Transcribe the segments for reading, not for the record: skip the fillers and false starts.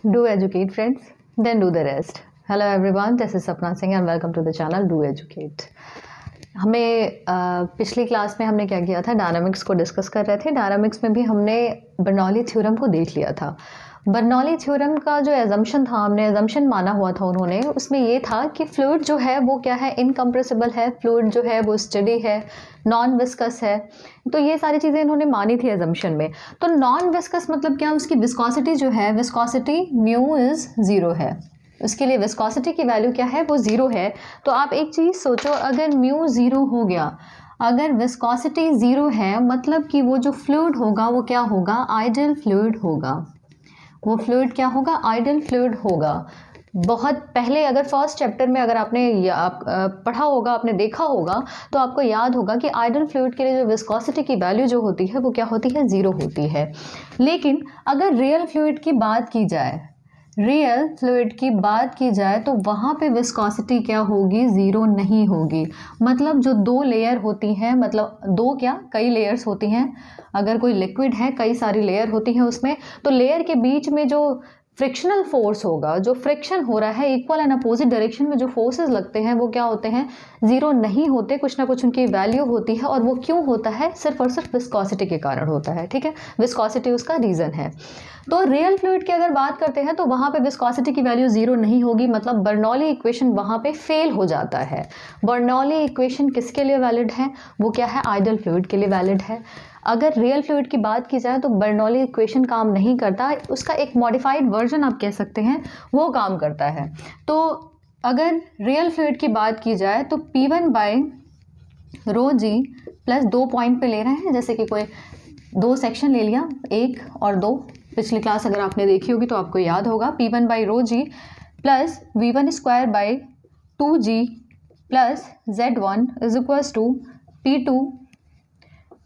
Do educate friends, then do the rest. Hello everyone, this is Sapna Singh and welcome to the channel Do Educate. हमें पिछली class में हमने क्या किया था, डायनामिक्स को डिस्कस कर रहे थे। डायनामिक्स में भी हमने बर्नौली थ्योरम को देख लिया था। बर्नौली थ्योरम का जो एजम्पशन था, हमने एजम्पशन माना हुआ था उन्होंने, उसमें ये था कि फ्लूइड जो है वो क्या है, इनकम्प्रेसिबल है, फ्लूइड जो है वो स्टडी है, नॉन विस्कस है। तो ये सारी चीज़ें इन्होंने मानी थी एजम्पशन में। तो नॉन विस्कस मतलब क्या, उसकी विस्कोसिटी जो है, विस्कोसिटी म्यू इज़ ज़ीरो है, उसके लिए विस्कोसिटी की वैल्यू क्या है, वो ज़ीरो है। तो आप एक चीज़ सोचो, अगर म्यू ज़ीरो हो गया, अगर विस्कोसिटी ज़ीरो है, मतलब कि वो जो फ्लूइड होगा वो क्या होगा, आइडियल फ्लूइड होगा। वो फ्लूइड क्या होगा, आइडियल फ्लूइड होगा। बहुत पहले अगर फर्स्ट चैप्टर में अगर आपने पढ़ा होगा, आपने देखा होगा, तो आपको याद होगा कि आइडियल फ्लूइड के लिए जो विस्कोसिटी की वैल्यू जो होती है वो क्या होती है, ज़ीरो होती है। लेकिन अगर रियल फ्लूइड की बात की जाए, रियल फ्लूइड की बात की जाए तो वहाँ पे विस्कोसिटी क्या होगी, ज़ीरो नहीं होगी। मतलब जो दो लेयर होती हैं, मतलब दो क्या, कई लेयर्स होती हैं। अगर कोई लिक्विड है, कई सारी लेयर होती हैं उसमें, तो लेयर के बीच में जो फ्रिक्शनल फोर्स होगा, जो फ्रिक्शन हो रहा है, इक्वल एंड अपोजिट डायरेक्शन में जो फोर्सेस लगते हैं वो क्या होते हैं, ज़ीरो नहीं होते। कुछ ना कुछ उनकी वैल्यू होती है। और वो क्यों होता है, सिर्फ और सिर्फ विस्कोसिटी के कारण होता है। ठीक है, विस्कोसिटी उसका रीज़न है। तो रियल फ्लूइड की अगर बात करते हैं तो वहाँ पे विस्कोसिटी की वैल्यू ज़ीरो नहीं होगी, मतलब बर्नौली इक्वेशन वहाँ पे फेल हो जाता है। बर्नौली इक्वेशन किसके लिए वैलिड है, वो क्या है, आइडियल फ्लूइड के लिए वैलिड है। अगर रियल फ्लूइड की बात की जाए तो बर्नौली इक्वेशन काम नहीं करता, उसका एक मॉडिफाइड वर्जन आप कह सकते हैं वो काम करता है। तो अगर रियल फ्लूइड की बात की जाए तो P1 by rho g plus 2 point पे ले रहे हैं, जैसे कि कोई दो सेक्शन ले लिया, 1 और 2। पिछली क्लास अगर आपने देखी होगी तो आपको याद होगा, P1 by rho g plus V1 square by 2G plus Z1 is equals to P2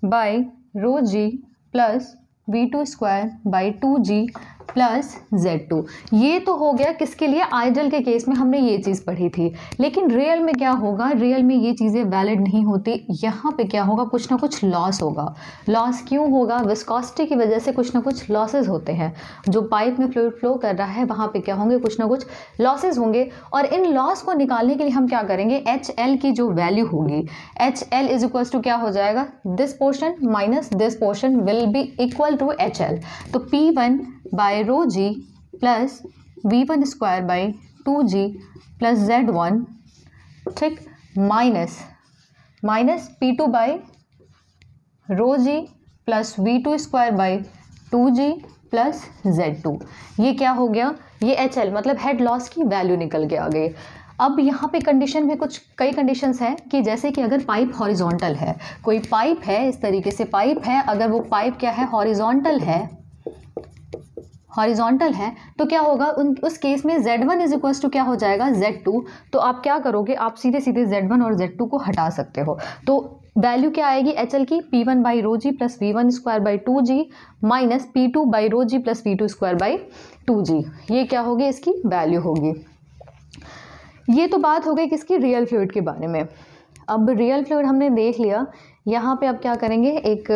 by rho g plus V2 square by 2G plus Z2। ये तो हो गया किसके लिए, आइडियल के केस में हमने ये चीज़ पढ़ी थी। लेकिन रियल में क्या होगा, रियल में ये चीज़ें वैलिड नहीं होती। यहाँ पे क्या होगा, कुछ ना कुछ लॉस होगा। लॉस क्यों होगा, विस्कोसिटी की वजह से कुछ ना कुछ लॉसेज होते हैं। जो पाइप में फ्लूइड फ्लो कर रहा है वहाँ पे क्या होंगे, कुछ ना कुछ लॉसेज होंगे। और इन लॉस को निकालने के लिए हम क्या करेंगे, HL की जो वैल्यू होगी, HL इज इक्वल्स टू क्या हो जाएगा, this portion minus this portion will be equal to HL। तो P1 by rho g plus V1 square by 2G plus Z1, ठीक, minus P2 by rho g plus V2 square by 2G plus Z2। ये क्या हो गया, ये HL मतलब head loss की value निकल के आ गई। अब यहाँ पे कंडीशन में कुछ कई कंडीशंस हैं कि जैसे कि अगर पाइप हॉरिजॉन्टल है, कोई पाइप है, इस तरीके से पाइप है, अगर वो पाइप क्या है, हॉरिजॉन्टल है, तो क्या होगा, उस केस में Z1 इज इक्वल्स टू क्या हो जाएगा, Z2। तो आप क्या करोगे, आप सीधे सीधे Z1 और Z2 को हटा सकते हो। तो वैल्यू क्या आएगी HL की, P1 by rho g plus V1 square by 2G minus P2 by rho g plus V2 square by 2G। ये क्या होगी, इसकी वैल्यू होगी। ये तो बात हो गई किसकी, रियल फ्लूइड के बारे में। अब रियल फ्लूइड हमने देख लिया। यहाँ पे अब क्या करेंगे, एक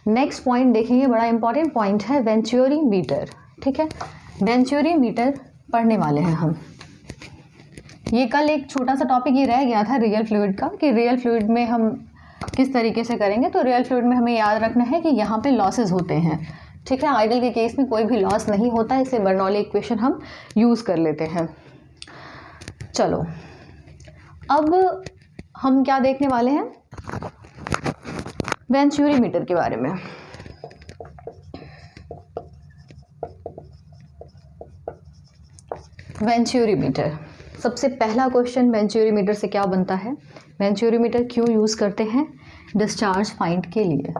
नेक्स्ट पॉइंट देखेंगे, बड़ा इंपॉर्टेंट पॉइंट है, वेंचुरी मीटर। ठीक है, वेंचुरी मीटर पढ़ने वाले हैं हम। ये कल एक छोटा सा टॉपिक ये रह गया था रियल फ्लूइड का, कि रियल फ्लूइड में हम किस तरीके से करेंगे। तो रियल फ्लूइड में हमें याद रखना है कि यहाँ पे लॉसेज होते हैं। ठीक है, आइडियल के केस में कोई भी लॉस नहीं होता, इसलिए बर्नौली इक्वेशन हम यूज़ कर लेते हैं। चलो अब हम क्या देखने वाले हैं, वेंचुरी मीटर के बारे में। वेंचुरी मीटर, सबसे पहला क्वेश्चन, वेंचुरी मीटर से क्या बनता है, वेंचुरी मीटर क्यों यूज़ करते हैं, डिस्चार्ज फाइंड के लिए।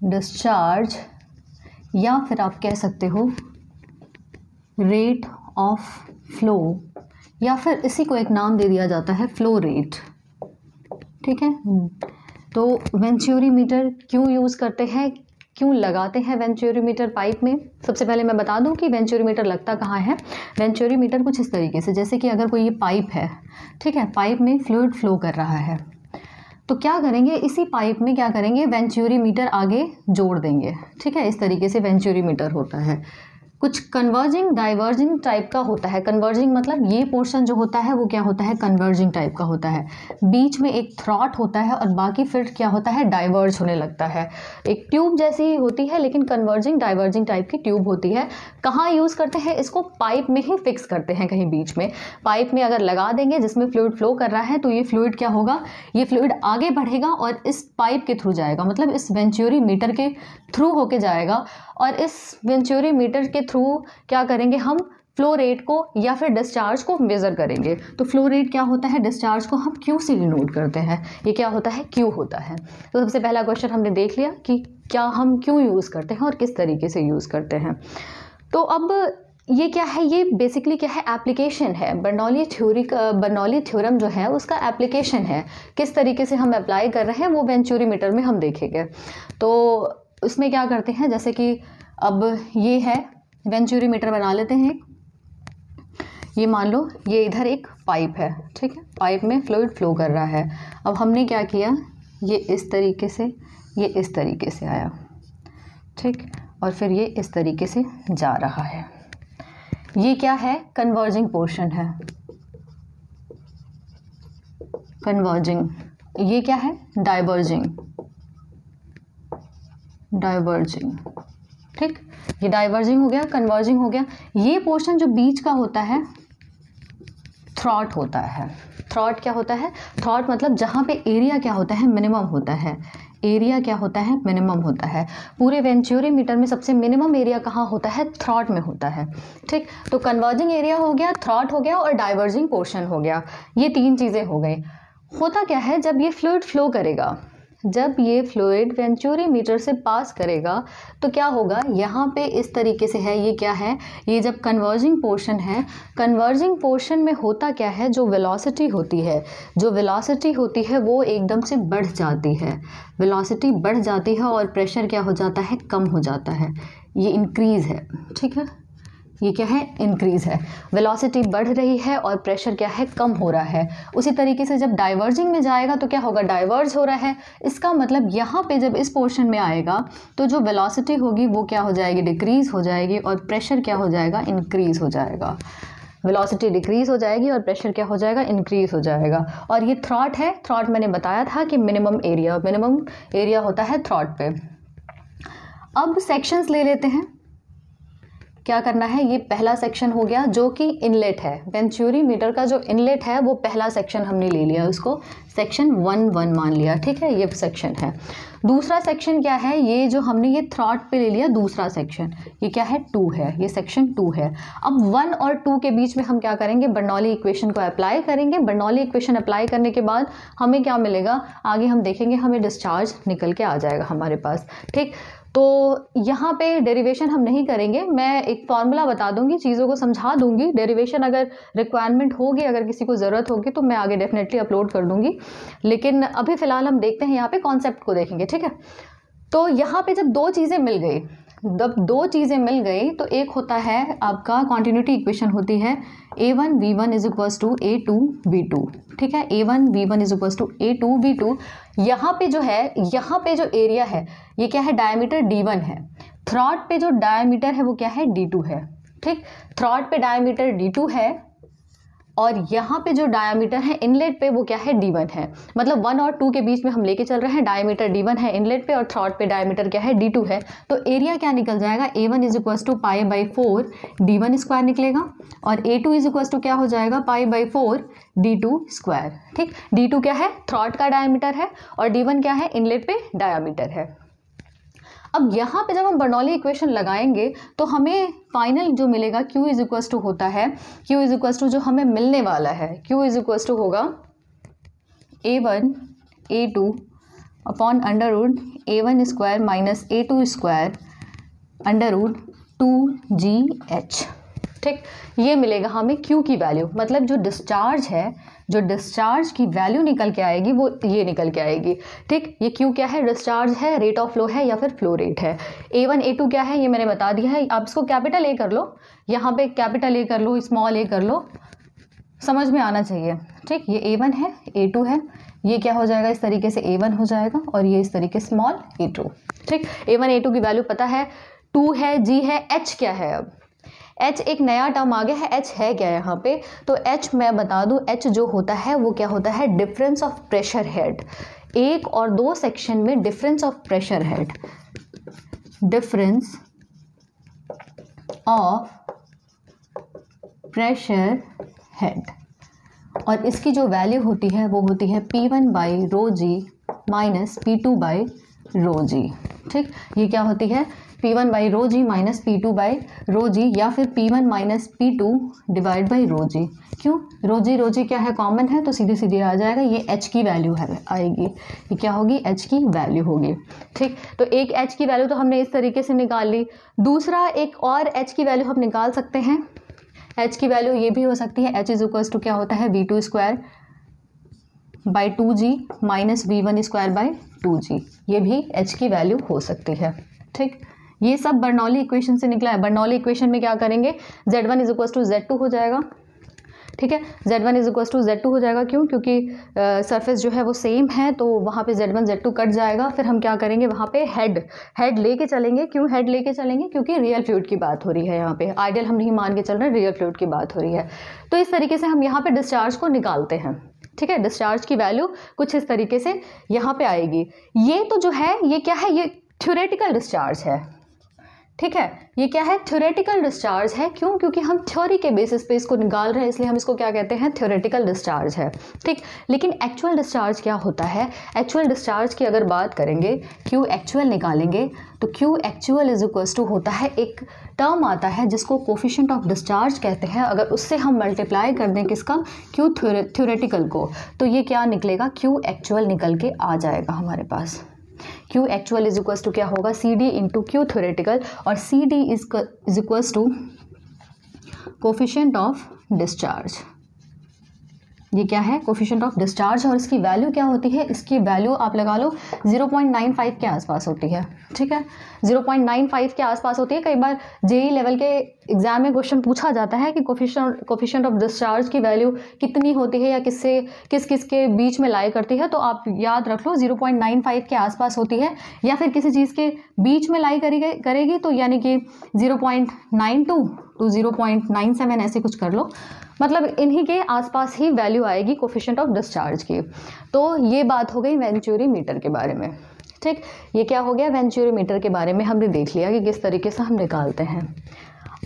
डिस्चार्ज, या फिर आप कह सकते हो रेट ऑफ फ्लो, या फिर इसी को एक नाम दे दिया जाता है फ्लो रेट। ठीक है, तो वेंचुरी मीटर क्यों यूज़ करते हैं, क्यों लगाते हैं वेंचुरी मीटर पाइप में। सबसे पहले मैं बता दूं कि वेंचुरी मीटर लगता कहाँ है। वेंचुरी मीटर कुछ इस तरीके से, जैसे कि अगर कोई ये पाइप है, ठीक है, पाइप में फ्लूइड फ्लो कर रहा है, तो क्या करेंगे, इसी पाइप में क्या करेंगे, वेंचुरी मीटर आगे जोड़ देंगे। ठीक है, इस तरीके से वेंचुरी मीटर होता है। कुछ कन्वर्जिंग डाइवर्जिंग टाइप का होता है। कन्वर्जिंग मतलब ये पोर्शन जो होता है वो क्या होता है, कन्वर्जिंग टाइप का होता है। बीच में एक थ्रॉट होता है और बाकी फिर क्या होता है, डाइवर्ज होने लगता है। एक ट्यूब जैसी होती है लेकिन कन्वर्जिंग डाइवर्जिंग टाइप की ट्यूब होती है। कहाँ यूज़ करते हैं इसको, पाइप में ही फिक्स करते हैं कहीं बीच में। पाइप में अगर लगा देंगे जिसमें फ्लूइड फ्लो कर रहा है तो ये फ्लूइड क्या होगा, ये फ्लूइड आगे बढ़ेगा और इस पाइप के थ्रू जाएगा, मतलब इस वेंचुरी मीटर के थ्रू होके जाएगा। और इस वेंचुरी मीटर के थ्रू क्या करेंगे हम, फ्लो रेट को या फिर डिस्चार्ज को मेज़र करेंगे। तो फ्लो रेट क्या होता है, डिस्चार्ज को हम क्यू से डिनोट करते हैं। ये क्या होता है, क्यू होता है। तो सबसे पहला क्वेश्चन हमने देख लिया कि क्या हम क्यू यूज़ करते हैं और किस तरीके से यूज़ करते हैं। तो अब ये क्या है, ये बेसिकली क्या है, एप्लीकेशन है। बर्नौली थ्योरी का, बर्नौली थ्योरम जो है उसका एप्लीकेशन है। किस तरीके से हम अप्लाई कर रहे हैं वो वेंचुरी मीटर में हम देखेंगे। तो उसमें क्या करते हैं, जैसे कि अब ये है वेंचुरी मीटर बना लेते हैं। ये मान लो ये इधर एक पाइप है, ठीक है, पाइप में फ्लूइड फ्लो कर रहा है। अब हमने क्या किया, ये इस तरीके से, ये इस तरीके से आया, ठीक, और फिर ये इस तरीके से जा रहा है। ये क्या है, कन्वर्जिंग पोर्शन है, कन्वर्जिंग। ये क्या है, डाइवर्जिंग, डाइवर्जिंग, ठीक, ये डाइवर्जिंग हो गया, कन्वर्जिंग हो गया। ये पोर्शन जो बीच का होता है थ्रॉट होता है। थ्रॉट क्या होता है, थ्रॉट मतलब जहाँ पे एरिया क्या होता है, मिनिमम होता है। एरिया क्या होता है, मिनिमम होता है। पूरे वेंचुरी मीटर में सबसे मिनिमम एरिया कहाँ होता है, थ्रॉट में होता है, ठीक। तो कन्वर्जिंग एरिया हो गया, थ्रॉट हो गया और डाइवर्जिंग पोर्शन हो गया। ये तीन चीज़ें हो गई। होता क्या है, जब ये फ्लूइड फ्लो करेगा, जब ये फ्लूइड वेंचुरी मीटर से पास करेगा तो क्या होगा, यहाँ पे इस तरीके से है, ये क्या है, ये जब कन्वर्जिंग पोर्शन है, कन्वर्जिंग पोर्शन में होता क्या है, जो वेलोसिटी होती है, जो वेलोसिटी होती है वो एकदम से बढ़ जाती है। वेलोसिटी बढ़ जाती है और प्रेशर क्या हो जाता है, कम हो जाता है। ये इंक्रीज़ है, ठीक है, ये क्या है, इंक्रीज़ है। वेलोसिटी बढ़ रही है और प्रेशर क्या है, कम हो रहा है। उसी तरीके से जब डाइवर्जिंग में जाएगा तो क्या होगा, डाइवर्ज हो रहा है। इसका मतलब यहाँ पे जब इस पोर्शन में आएगा तो जो वेलोसिटी होगी वो क्या हो जाएगी, डिक्रीज़ हो जाएगी और प्रेशर क्या हो जाएगा, इंक्रीज़ हो जाएगा। वेलोसिटी डिक्रीज़ हो जाएगी और प्रेशर क्या हो जाएगा, इंक्रीज़ हो जाएगा। और ये थ्रॉट है, थ्रॉट मैंने बताया था कि मिनिमम एरिया होता है थ्रॉट पे। अब सेक्शंस ले लेते हैं। क्या करना है, ये पहला सेक्शन हो गया जो कि इनलेट है। वेंचुरी मीटर का जो इनलेट है वो पहला सेक्शन हमने ले लिया, उसको सेक्शन 1 मान लिया, ठीक है, ये सेक्शन है। दूसरा सेक्शन क्या है, ये जो हमने ये थ्रॉट पे ले लिया दूसरा सेक्शन, ये क्या है, 2 है, ये सेक्शन 2 है। अब 1 और 2 के बीच में हम क्या करेंगे, बर्नौली इक्वेशन को अप्लाई करेंगे। बर्नौली इक्वेशन अप्लाई करने के बाद हमें क्या मिलेगा, आगे हम देखेंगे, हमें डिस्चार्ज निकल के आ जाएगा हमारे पास, ठीक। तो यहाँ पे डेरिवेशन हम नहीं करेंगे, मैं एक फॉर्मूला बता दूंगी, चीज़ों को समझा दूंगी। डेरिवेशन अगर रिक्वायरमेंट होगी, अगर किसी को ज़रूरत होगी तो मैं आगे डेफिनेटली अपलोड कर दूंगी, लेकिन अभी फ़िलहाल हम देखते हैं यहाँ पे कॉन्सेप्ट को देखेंगे, ठीक है। तो यहाँ पे जब दो चीज़ें मिल गई, जब दो चीज़ें मिल गई तो एक होता है आपका कॉन्टिन्यूटी इक्वेशन होती है A1V1 is equals to A2V2, ठीक है, A1V1 is equals to A2V2। यहाँ पे जो है, यहाँ पे जो एरिया है ये क्या है, डायमीटर D1 है। थ्रॉट पे जो डायमीटर है वो क्या है, D2 है, ठीक। थ्रॉट पे डायमीटर D2 है और यहाँ पे जो डायमीटर है इनलेट पे वो क्या है, D1 है। मतलब 1 और 2 के बीच में हम लेके चल रहे हैं, डायमीटर D1 है इनलेट पे और थ्रॉट पे डायमीटर क्या है, D2 है। तो एरिया क्या निकल जाएगा, A1 is equals to π/4 D1 square निकलेगा और A2 इज इक्वल्स टू क्या हो जाएगा, π/4 D2 स्क्वायर, ठीक। D2 क्या है, थ्रॉट का डायमीटर है और D1 क्या है, इनलेट पे डायमीटर है। अब यहाँ पे जब हम बर्नौली इक्वेशन लगाएंगे तो हमें फाइनल जो मिलेगा Q इज इक्वल्स टू होता है, Q इज इक्वल्स टू जो हमें मिलने वाला है, Q इज इक्वल्स टू होगा A1 A2 upon under root A1 square minus A2 square under root 2GH, ठीक। ये मिलेगा हमें Q की वैल्यू, मतलब जो डिस्चार्ज है, जो डिस्चार्ज की वैल्यू निकल के आएगी वो ये निकल के आएगी, ठीक। ये Q क्या है, डिस्चार्ज है, रेट ऑफ फ्लो है या फिर फ्लो रेट है। A1 A2 क्या है ये मैंने बता दिया है, आप इसको कैपिटल A कर लो, यहाँ पे कैपिटल A कर लो, स्मॉल A कर लो, समझ में आना चाहिए, ठीक। ये A1 है, A2 है, ये क्या हो जाएगा, इस तरीके से A1 हो जाएगा और ये इस तरीके स्मॉल A2, ठीक। A1 A2 की वैल्यू पता है, 2 है, G है, H क्या है, अब h एक नया टर्म आ गया है, h है क्या यहाँ पे, तो h मैं बता दूं, h जो होता है वो क्या होता है, डिफरेंस ऑफ प्रेशर हेड। एक और दो सेक्शन में difference of pressure head, difference of pressure head, और इसकी जो वैल्यू होती है वो होती है P1 by rho G minus P2 by rho G. ठीक, ये क्या होती है, P1 by rho G minus P2 by rho G, या फिर P1 minus P2 divide by rho G. क्यों, रो जी क्या है, कॉमन है, तो सीधे सीधे आ जाएगा, ये h की वैल्यू है आएगी, ये क्या होगी, h की वैल्यू होगी। ठीक, तो एक h की वैल्यू तो हमने इस तरीके से निकाल ली। दूसरा एक और h की वैल्यू हम निकाल सकते हैं, h की वैल्यू ये भी हो सकती है, h इज इक्वल्स टू क्या होता है, V2 square by 2g minus V1 square by 2g, ये भी h की वैल्यू हो सकती है। ठीक, ये सब बर्नौली इक्वेशन से निकला है। बर्नौली इक्वेशन में क्या करेंगे, Z1 is equals to Z2 हो जाएगा। ठीक है, Z1 is equals to Z2 हो जाएगा, क्यों, क्योंकि सरफेस जो है वो सेम है, तो वहाँ पे Z1 Z2 कट जाएगा। फिर हम क्या करेंगे, वहाँ पे हेड लेके चलेंगे। क्यों हेड लेके चलेंगे, क्योंकि रियल फ्लूइड की बात हो रही है, यहाँ पे आइडियल हम नहीं मान के चल रहे, रियल फ्लूइड की बात हो रही है। तो इस तरीके से हम यहाँ पे डिस्चार्ज को निकालते हैं। ठीक है, डिस्चार्ज की वैल्यू कुछ इस तरीके से यहाँ पे आएगी। ये तो जो है ये क्या है, ये थ्योरेटिकल डिस्चार्ज है। ठीक है, ये क्या है, थ्योरेटिकल डिस्चार्ज है। क्यों, क्योंकि हम थ्योरी के बेसिस पे इसको निकाल रहे हैं, इसलिए हम इसको क्या कहते हैं, थ्योरेटिकल डिस्चार्ज है। ठीक, लेकिन एक्चुअल डिस्चार्ज क्या होता है, एक्चुअल डिस्चार्ज की अगर बात करेंगे, क्यू एक्चुअल निकालेंगे, तो Q actual is equals to होता है, एक टर्म आता है जिसको कोफिशिएंट ऑफ डिस्चार्ज कहते हैं। अगर उससे हम मल्टीप्लाई कर दें किसका, क्यू थ्योरेटिकल को, तो ये क्या निकलेगा, क्यू एक्चुअल निकल के आ जाएगा हमारे पास। Q actual is equals to क्या होगा, CD इंटू क्यू थ्योरेटिकल, और CD is equals to coefficient of discharge. ये क्या है, कोफिशिएंट ऑफ डिस्चार्ज, और इसकी वैल्यू क्या होती है, इसकी वैल्यू आप लगा लो 0.95 के आसपास होती है। ठीक है, 0.95 के आसपास होती है। कई बार जेई लेवल के एग्जाम में क्वेश्चन पूछा जाता है कि कोफिशिएंट ऑफ डिस्चार्ज की वैल्यू कितनी होती है, या किस के बीच में लाई करती है, तो आप याद रख लो 0.95 के आसपास होती है, या फिर किसी चीज़ के बीच में लाई करेगी, तो यानी कि 0.92 टू 0.97 ऐसे कुछ कर लो, मतलब इन्हीं के आसपास ही वैल्यू आएगी कोफिशिएंट ऑफ डिस्चार्ज की। तो ये बात हो गई वेंचुरी मीटर के बारे में। ठीक, ये क्या हो गया, वेंचुरी मीटर के बारे में हमने देख लिया कि किस तरीके से हम निकालते हैं।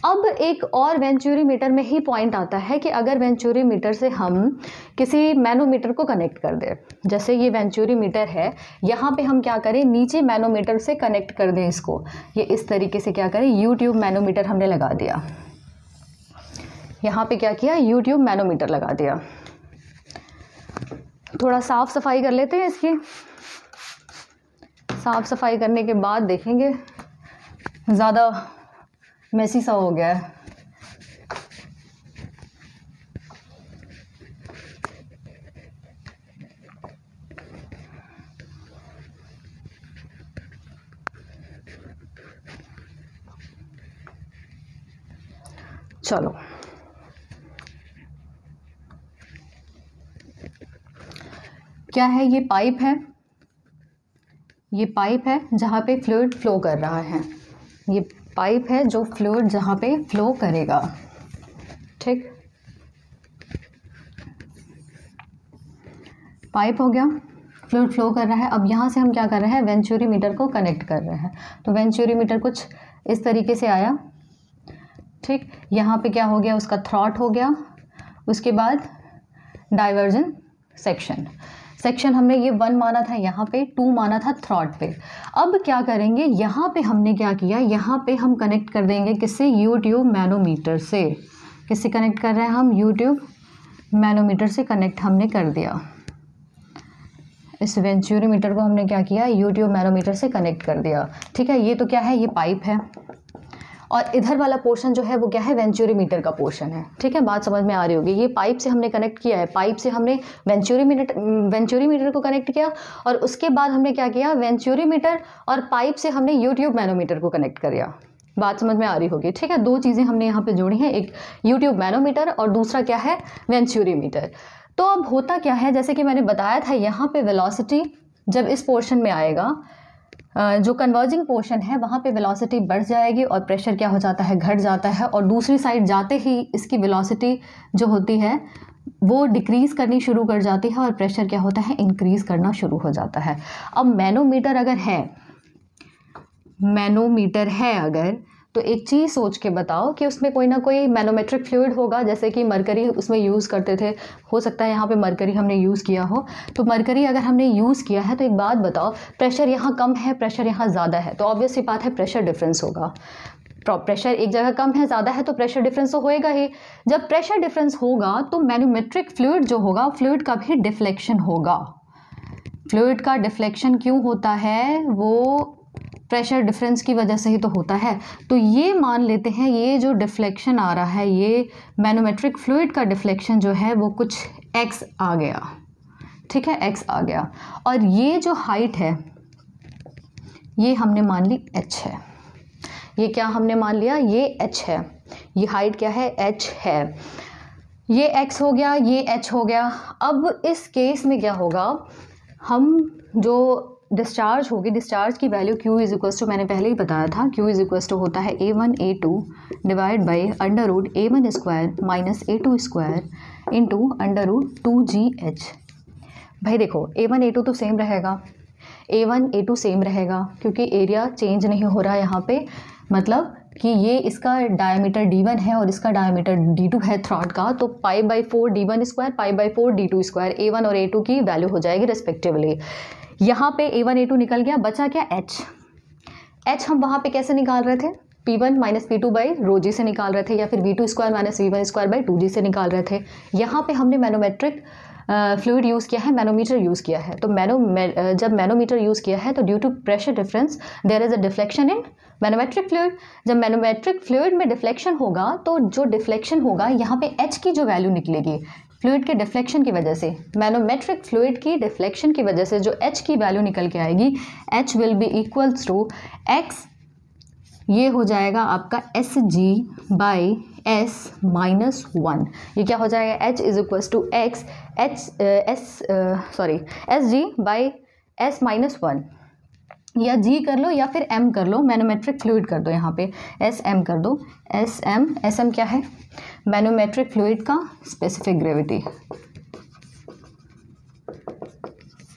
अब एक और वेंचुरी मीटर में ही पॉइंट आता है कि अगर वेंचुरी मीटर से हम किसी मैनोमीटर को कनेक्ट कर दें, जैसे ये वेंचुरी मीटर है, यहाँ पे हम क्या करें, नीचे मैनोमीटर से कनेक्ट कर दें इसको, ये इस तरीके से क्या करें, यूट्यूब मैनोमीटर हमने लगा दिया। यहाँ पे क्या किया, यूट्यूब मैनोमीटर लगा दिया। थोड़ा साफ सफाई कर लेते हैं इसकी। साफ सफाई करने के बाद देखेंगे, ज़्यादा मैसी सा हो गया है। चलो, क्या है, ये पाइप है, ये पाइप है जहाँ पे फ्लूइड फ्लो कर रहा है। ये पाइप है जो फ्लूइड जहाँ पे फ्लो करेगा। ठीक, पाइप हो गया, फ्लूइड फ्लो कर रहा है। अब यहाँ से हम क्या कर रहे हैं, वेंचुरी मीटर को कनेक्ट कर रहे हैं। तो वेंचुरी मीटर कुछ इस तरीके से आया। ठीक, यहाँ पे क्या हो गया, उसका थ्रॉट हो गया। उसके बाद डाइवर्जन सेक्शन हमने ये 1 माना था, यहाँ पे 2 माना था थ्रॉट पे। अब क्या करेंगे, यहाँ पे हमने क्या किया, यहाँ पे हम कनेक्ट कर देंगे किससे, यूट्यूब मैनोमीटर से। किससे कनेक्ट कर रहे हैं हम, यूट्यूब मैनोमीटर से कनेक्ट हमने कर दिया। इस वेंचुरी मीटर को हमने क्या किया, यूट्यूब मैनोमीटर से कनेक्ट कर दिया। ठीक है, ये तो क्या है, ये पाइप है, और इधर वाला पोर्शन जो है वो क्या है, वेंचुरी मीटर का पोर्शन है। ठीक है, बात समझ में आ रही होगी। ये पाइप से हमने कनेक्ट किया है, पाइप से हमने वेंचुरी मीटर को कनेक्ट किया, और उसके बाद हमने क्या किया, वेंचुरी मीटर और पाइप से हमने यूट्यूब मैनोमीटर को कनेक्ट कर दिया। बात समझ में आ रही होगी। ठीक है, 2 चीज़ें हमने यहाँ पे जोड़ी हैं, एक यूट्यूब मैनोमीटर और दूसरा क्या है, वेंचुरी मीटर। तो अब होता क्या है, जैसे कि मैंने बताया था, यहाँ पे वेलोसिटी जब इस पोर्शन में आएगा, जो कन्वर्जिंग पोर्शन है वहाँ पे वेलोसिटी बढ़ जाएगी और प्रेशर क्या हो जाता है, घट जाता है, और दूसरी साइड जाते ही इसकी वेलोसिटी जो होती है वो डिक्रीज़ करनी शुरू कर जाती है और प्रेशर क्या होता है, इंक्रीज़ करना शुरू हो जाता है। अब मैनोमीटर है अगर, तो एक चीज़ सोच के बताओ कि उसमें कोई ना कोई मैनोमेट्रिक फ्लूइड होगा, जैसे कि मरकरी उसमें यूज़ करते थे, हो सकता है यहाँ पे मरकरी हमने यूज़ किया हो। तो मरकरी अगर हमने यूज़ किया है तो एक बात बताओ, प्रेशर यहाँ कम है, प्रेशर यहाँ ज़्यादा है, तो ऑब्वियस सी बात है प्रेशर डिफरेंस होगा। प्रेशर एक जगह कम है, ज़्यादा है, तो प्रेशर डिफरेंस तो होएगा ही। जब प्रेशर डिफरेंस होगा तो मैनोमेट्रिक फ्लूइड जो होगा, फ्लूइड का भी डिफ्लेक्शन होगा। फ्लूइड का डिफ्लेक्शन क्यों होता है, वो प्रेशर डिफरेंस की वजह से ही तो होता है। तो ये मान लेते हैं, ये जो डिफ्लेक्शन आ रहा है, ये मैनोमेट्रिक फ्लूइड का डिफ्लेक्शन जो है वो कुछ x आ गया, ठीक है, x आ गया। और ये जो हाइट है ये हमने मान ली h है। ये क्या हमने मान लिया, ये h है। ये हाइट क्या है, h है। ये x हो गया, ये h हो गया। अब इस केस में क्या होगा, हम जो डिस्चार्ज होगी, डिस्चार्ज की value Q is equal to, मैंने पहले ही बताया था, Q इज इक्वल टू होता है A1 A2 divide by under root A1 square minus A2 square into under root 2GH। भाई देखो, A1 A2 तो सेम रहेगा, A1 A2 सेम रहेगा, क्योंकि एरिया चेंज नहीं हो रहा है यहाँ पे, मतलब कि ये इसका डायमीटर D1 है और इसका डायमीटर D2 है थ्रॉड का, तो π/4 D1 square π/4 D2 square A1 और A2 की वैल्यू हो जाएगी रिस्पेक्टिवली। यहाँ पे A1 A2 निकल गया, बचा क्या h हम वहाँ पे कैसे निकाल रहे थे, P1 minus P2 by rho जी से निकाल रहे थे, या फिर V2 square minus V1 square by 2G से निकाल रहे थे। यहाँ पे हमने मैनोमेट्रिक फ्लूइड यूज़ किया है, मैनोमीटर यूज़ किया है। तो जब मैनोमीटर यूज़ किया है तो due to pressure difference there is a deflection in manometric fluid. जब मैनोमेट्रिक फ्लूइड में डिफ्लेक्शन होगा तो जो डिफ्लेक्शन होगा यहाँ पे h की जो वैल्यू निकलेगी, फ्लूइड के डिफ्लेक्शन की वजह से, मैनोमेट्रिक फ्लूइड की डिफ्लेक्शन की वजह से जो h की वैल्यू निकल के आएगी, h will be equals to x, ये हो जाएगा आपका Sg बाई S माइनस 1। ये क्या हो जाएगा, h is equals to x Sg by S minus 1, या g कर लो या फिर m कर लो, मैनोमेट्रिक फ्लूइड कर दो, यहाँ पे Sm कर दो, Sm क्या है, मैनोमेट्रिक फ्लूइड का स्पेसिफिक ग्रेविटी।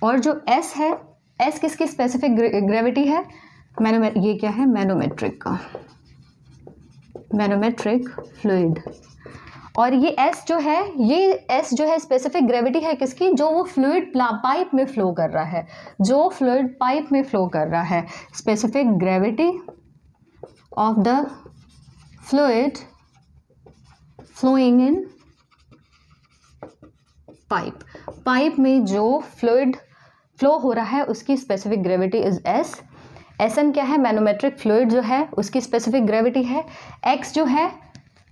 और जो S है, S किसकी स्पेसिफिक ग्रेविटी है, ये क्या है, मैनोमेट्रिक का, मैनोमेट्रिक फ्लूइड। और ये S जो है, ये S जो है स्पेसिफिक ग्रेविटी है किसकी, जो वो फ्लूइड पाइप में फ्लो कर रहा है, जो फ्लूइड पाइप में फ्लो कर रहा है, specific gravity of the fluid flowing in pipe. Pipe में जो फ्लूइड फ्लो हो रहा है उसकी specific gravity is S। Sm क्या है, मैनोमेट्रिक फ्लूइड जो है उसकी स्पेसिफिक ग्रेविटी है।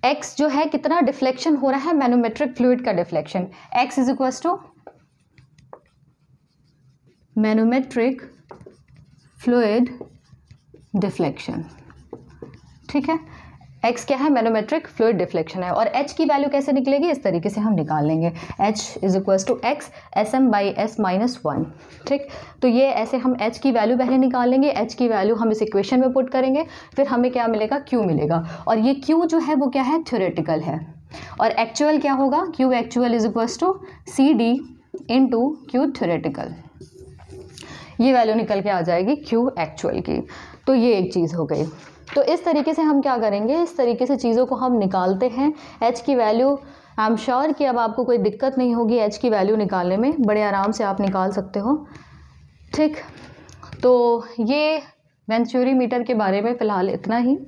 x जो है कितना डिफ्लेक्शन हो रहा है, मैनोमेट्रिक फ्लूइड का deflection, x is equal to manometric fluid deflection, ठीक है। x क्या है, मैनोमेट्रिक फ्लूइड डिफ्लेक्शन है। और h की वैल्यू कैसे निकलेगी, इस तरीके से हम निकाल लेंगे, h is equal to x Sm by S minus 1, ठीक। तो ये ऐसे हम h की वैल्यू पहले निकाल लेंगे, h की वैल्यू हम इस इक्वेशन में पुट करेंगे, फिर हमें क्या मिलेगा, q मिलेगा। और ये q जो है वो क्या है, थ्योरेटिकल है, और एक्चुअल क्या होगा, q actual is equal to CD into q theoretical. ये वैल्यू निकल के आ जाएगी q एक्चुअल की। तो ये एक चीज़ हो गई। तो इस तरीके से हम क्या करेंगे, इस तरीके से चीज़ों को हम निकालते हैं। h की वैल्यू, आई एम श्योर कि अब आपको कोई दिक्कत नहीं होगी h की वैल्यू निकालने में, बड़े आराम से आप निकाल सकते हो, ठीक। तो ये वेंचुरी मीटर के बारे में फ़िलहाल इतना ही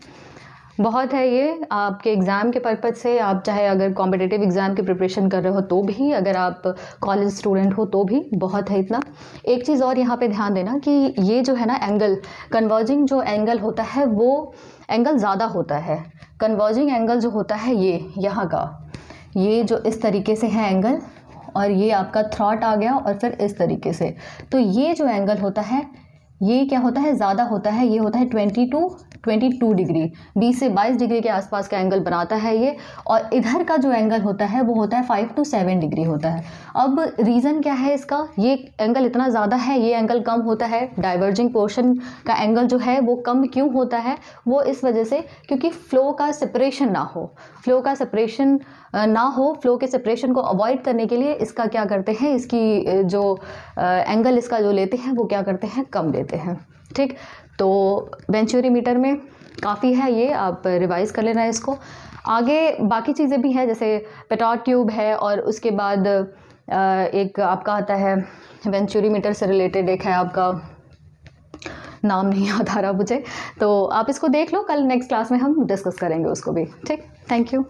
बहुत है। ये आपके एग्ज़ाम के पर्पज़ से, आप चाहे अगर कॉम्पिटिटिव एग्ज़ाम की प्रिपरेशन कर रहे हो तो भी, अगर आप कॉलेज स्टूडेंट हो तो भी बहुत है इतना। एक चीज़ और यहाँ पे ध्यान देना कि ये जो है ना एंगल, कन्वर्जिंग जो एंगल होता है वो एंगल ज़्यादा होता है। कन्वर्जिंग एंगल जो होता है ये यहाँ का, ये जो इस तरीके से है एंगल, और ये आपका थ्रॉट आ गया और फिर इस तरीके से, तो ये जो एंगल होता है ये क्या होता है, ज़्यादा होता है, ये होता है 22 22 डिग्री, 20 से 22 डिग्री के आसपास का एंगल बनाता है ये। और इधर का जो एंगल होता है वो होता है 5 to 7 डिग्री होता है। अब रीज़न क्या है इसका, ये एंगल इतना ज़्यादा है, ये एंगल कम होता है, डाइवर्जिंग पोर्शन का एंगल जो है वो कम क्यों होता है, वो इस वजह से क्योंकि फ्लो का सेपरेशन ना हो, फ्लो का सेपरेशन ना हो, फ्लो के सेपरेशन को अवॉइड करने के लिए इसका क्या करते हैं, इसकी जो एंगल इसका जो लेते हैं वो क्या करते हैं, कम लेते हैं। ठीक, तो वेंचुरीमीटर में काफ़ी है ये, आप रिवाइज कर लेना इसको। आगे बाकी चीज़ें भी हैं, जैसे पेटॉट ट्यूब है, और उसके बाद एक आपका आता है वेंचुरीमीटर से रिलेटेड, एक है आपका, नाम नहीं याद आ रहा मुझे, तो आप इसको देख लो, कल नेक्स्ट क्लास में हम डिस्कस करेंगे उसको भी। ठीक, थैंक यू।